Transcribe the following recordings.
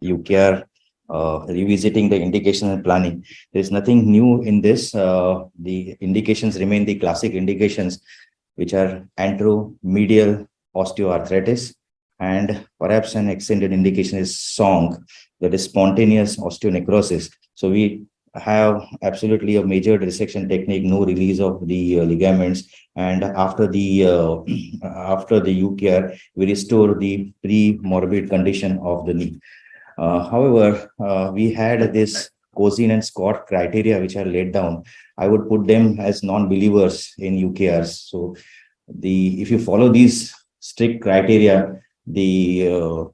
UKR revisiting the indication and planning. There is nothing new in this. The indications remain the classic indications, which are anteromedial osteoarthritis, and perhaps an extended indication is SONG, that is spontaneous osteonecrosis. So we have absolutely a major resection technique, no release of the ligaments, and after the UKR, we restore the pre-morbid condition of the knee. However, we had this Cosin and Scott criteria which are laid down. I would put them as non-believers in UKRs. So if you follow these strict criteria, the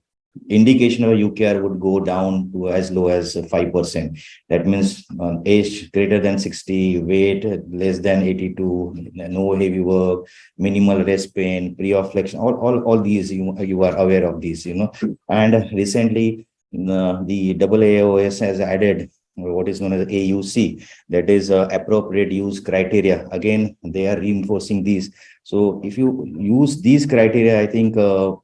indication of UKR would go down to as low as 5%. That means age greater than 60, weight less than 82, no heavy work, minimal rest pain, pre-op flexion, all these you are aware of these, And recently, the AAOS has added what is known as AUC, that is appropriate use criteria. Again, they are reinforcing these. So if you use these criteria, I think the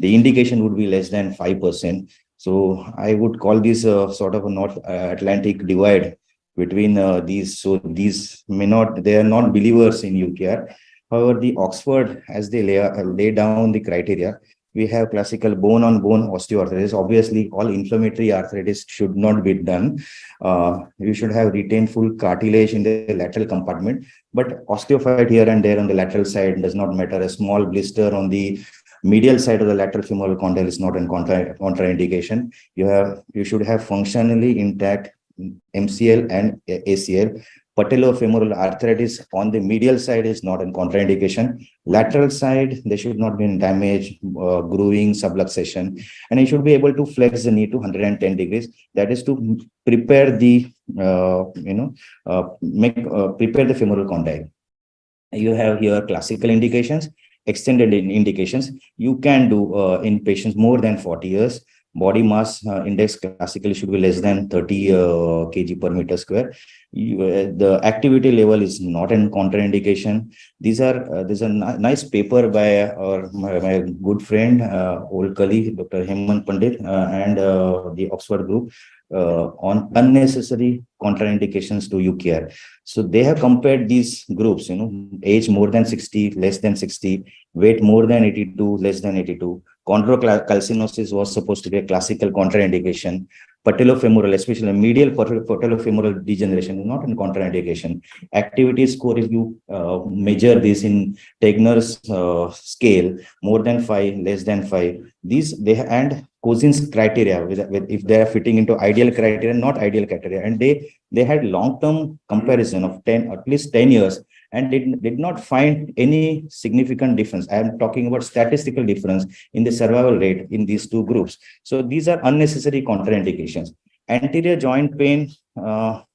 indication would be less than 5%. So I would call this sort of a North Atlantic divide between these. So these they are not believers in UKR. However, the Oxford, as they lay down the criteria, we have classical bone-on-bone osteoarthritis. Obviously, all inflammatory arthritis should not be done. You should have retained full cartilage in the lateral compartment, but osteophyte here and there on the lateral side does not matter. A small blister on the medial side of the lateral femoral condyle is not an contraindication. You should have functionally intact MCL and ACL. Patellofemoral arthritis on the medial side is not a contraindication. Lateral side, there should not be damage, grooving, subluxation, and you should be able to flex the knee to 110 degrees. That is to prepare the, prepare the femoral condyle. You have here classical indications, extended indications. You can do in patients more than 40 years. Body mass index classically should be less than 30 kg per meter square. The activity level is not an contraindication. There's a nice paper by my good friend, old colleague, Dr. Hemant Pandit, and the Oxford group on unnecessary contraindications to UKR. So they have compared these groups, age more than 60, less than 60, weight more than 82, less than 82. Chondrocalcinosis was supposed to be a classical contraindication. Patellofemoral, especially medial patellofemoral degeneration, is not a contraindication. Activity score, if you measure this in Tegner's scale, more than 5, less than 5, and Cosin's criteria, if they are fitting into ideal criteria, not ideal criteria, and they had long-term comparison of at least 10 years, and did not find any significant difference. I am talking about statistical difference in the survival rate in these two groups. So these are unnecessary contraindications. Anterior joint pain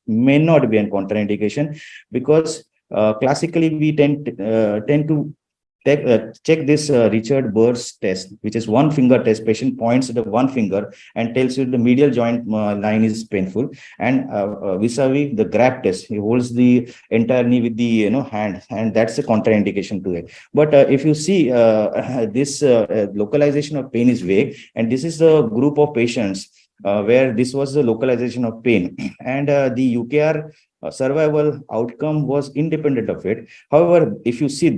may not be a contraindication, because classically we tend to check this Richard Burr's test, which is one finger test. Patient points at the one finger and tells you the medial joint line is painful, and vis-a-vis the grab test, he holds the entire knee with the hand, and that's a contraindication to it. But if you see this localization of pain is vague, and this is a group of patients where this was the localization of pain, and the UKR survival outcome was independent of it. However, if you see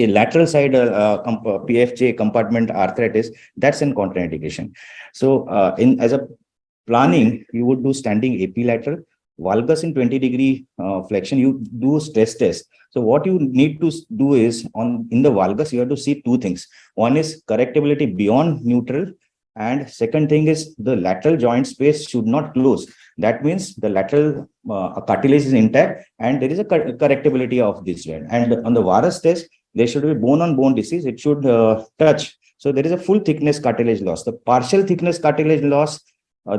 lateral side PFJ compartment arthritis, that's in contraindication. So as a planning, you would do standing epilateral, valgus in 20-degree flexion, you do stress test. So what you need to do is, in the valgus, you have to see two things. One is correctability beyond neutral, and second thing is the lateral joint space should not close. That means the lateral cartilage is intact, and there is a correctability of this joint. And on the varus test, there should be bone-on-bone disease. It should touch. So there is a full thickness cartilage loss. The partial thickness cartilage loss,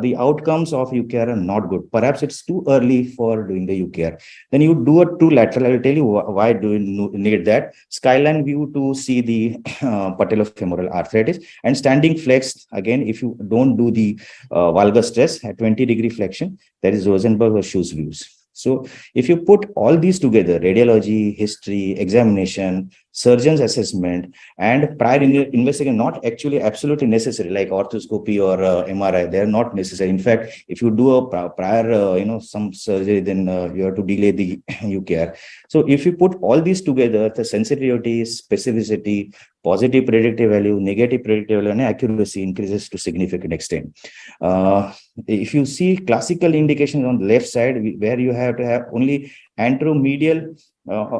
the outcomes of UKR are not good. Perhaps it's too early for doing the UKR. Then you do a true lateral. I will tell you why do you need that. Skyline view to see the patellofemoral arthritis, and standing flex. Again, if you don't do the valgus stress at 20-degree flexion, there is Rosenberg or Schuh's views. So if you put all these together, radiology, history, examination, surgeon's assessment, and prior investigation, not actually absolutely necessary, like orthoscopy or MRI, they're not necessary. In fact, if you do a prior, some surgery, then you have to delay the UKR. So if you put all these together, the sensitivity, specificity, positive predictive value, negative predictive value, and accuracy increases to significant extent. If you see classical indications on the left side, where you have to have only anteromedial,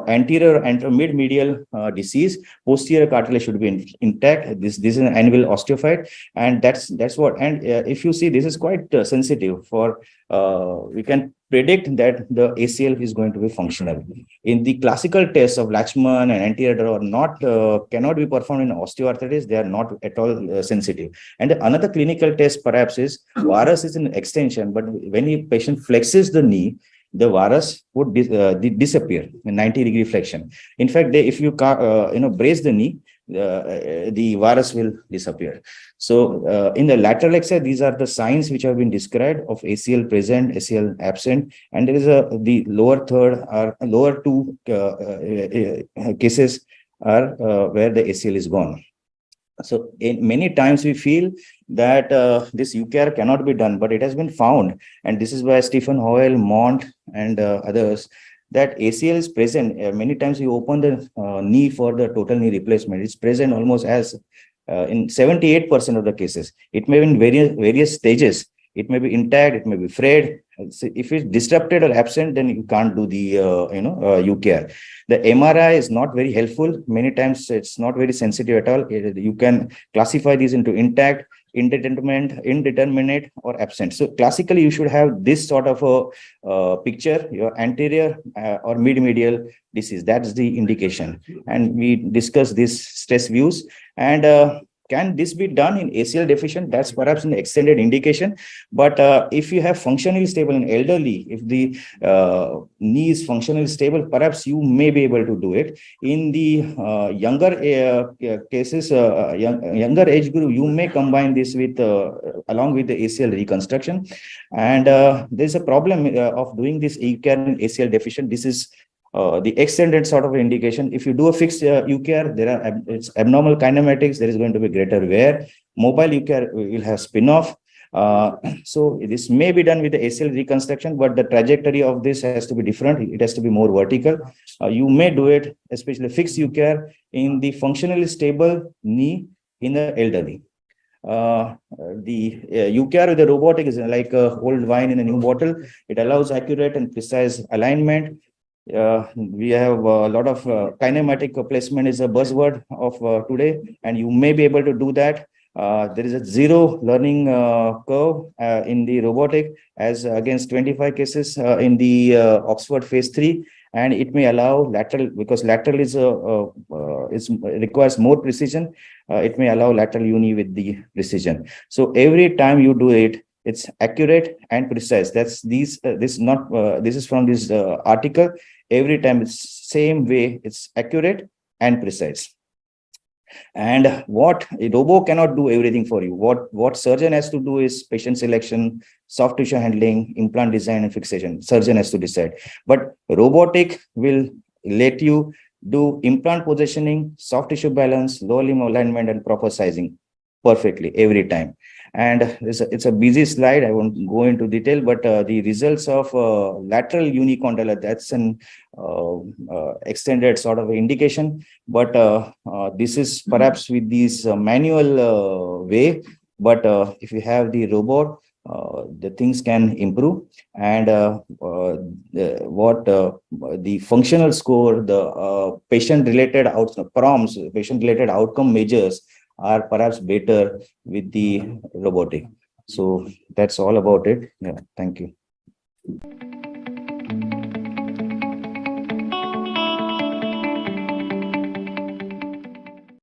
anterior mid-medial disease, posterior cartilage should be intact. This is an annual osteophyte, and that's what. And if you see, this is quite sensitive for. We can predict that the ACL is going to be functional. In the classical tests of Latchman and anterior or not cannot be performed in osteoarthritis. They are not at all sensitive. And another clinical test perhaps is varus is an extension, but when a patient flexes the knee, the varus would disappear in 90-degree flexion. In fact, if you brace the knee, the varus will disappear. So in the lateral exercise, these are the signs which have been described of ACL present, ACL absent, and there is the lower third or lower two cases are where the ACL is gone. So in many times we feel that this UKR cannot be done, but it has been found, and this is by Stephen Hoyle, Mont, and others, that ACL is present. Many times you open the knee for the total knee replacement. It's present almost as in 78% of the cases. It may be in various stages. It may be intact, it may be frayed. If it's disrupted or absent, then you can't do the UKR. The MRI is not very helpful. Many times it's not very sensitive at all. You can classify these into intact, indeterminate, or absent. So classically, you should have this sort of a picture, your anterior or mid-medial disease. That's the indication. And we discuss these stress views. And can this be done in ACL deficient? That's perhaps an extended indication. But if you have functionally stable in elderly, if the knee is functionally stable, perhaps you may be able to do it. In the younger cases, younger age group, you may combine this with along with the ACL reconstruction. And there's a problem of doing this UKR in ACL deficient. This is the extended sort of indication. If you do a fixed UKR, it's abnormal kinematics, there is going to be greater wear. Mobile UKR will have spin-off. So this may be done with the ACL reconstruction, but the trajectory of this has to be different. It has to be more vertical. You may do it, especially fixed UKR, in the functionally stable knee in the elderly. The UKR with the robotic is like old wine in a new bottle. It allows accurate and precise alignment. We have a lot of kinematic placement is a buzzword of today, and you may be able to do that. There is a zero learning curve in the robotic as against 25 cases in the Oxford phase 3, and it may allow lateral, because lateral is requires more precision. It may allow lateral uni with the precision. So every time you do it, it's accurate and precise. That's this is from this article. Every time it's same way, it's accurate and precise. And what a robo cannot do everything for you. What surgeon has to do is patient selection, soft tissue handling, implant design and fixation. Surgeon has to decide. But robotic will let you do implant positioning, soft tissue balance, lower limb alignment, and proper sizing perfectly every time. And it's a busy slide. I won't go into detail, but the results of lateral unicondylar, that's an extended sort of indication. But this is perhaps with this manual way. But if you have the robot, the things can improve. And the functional score, the patient-related outcome, PROMs, patient-related outcome measures, are perhaps better with the robotic. So that's all about it. Yeah, thank you.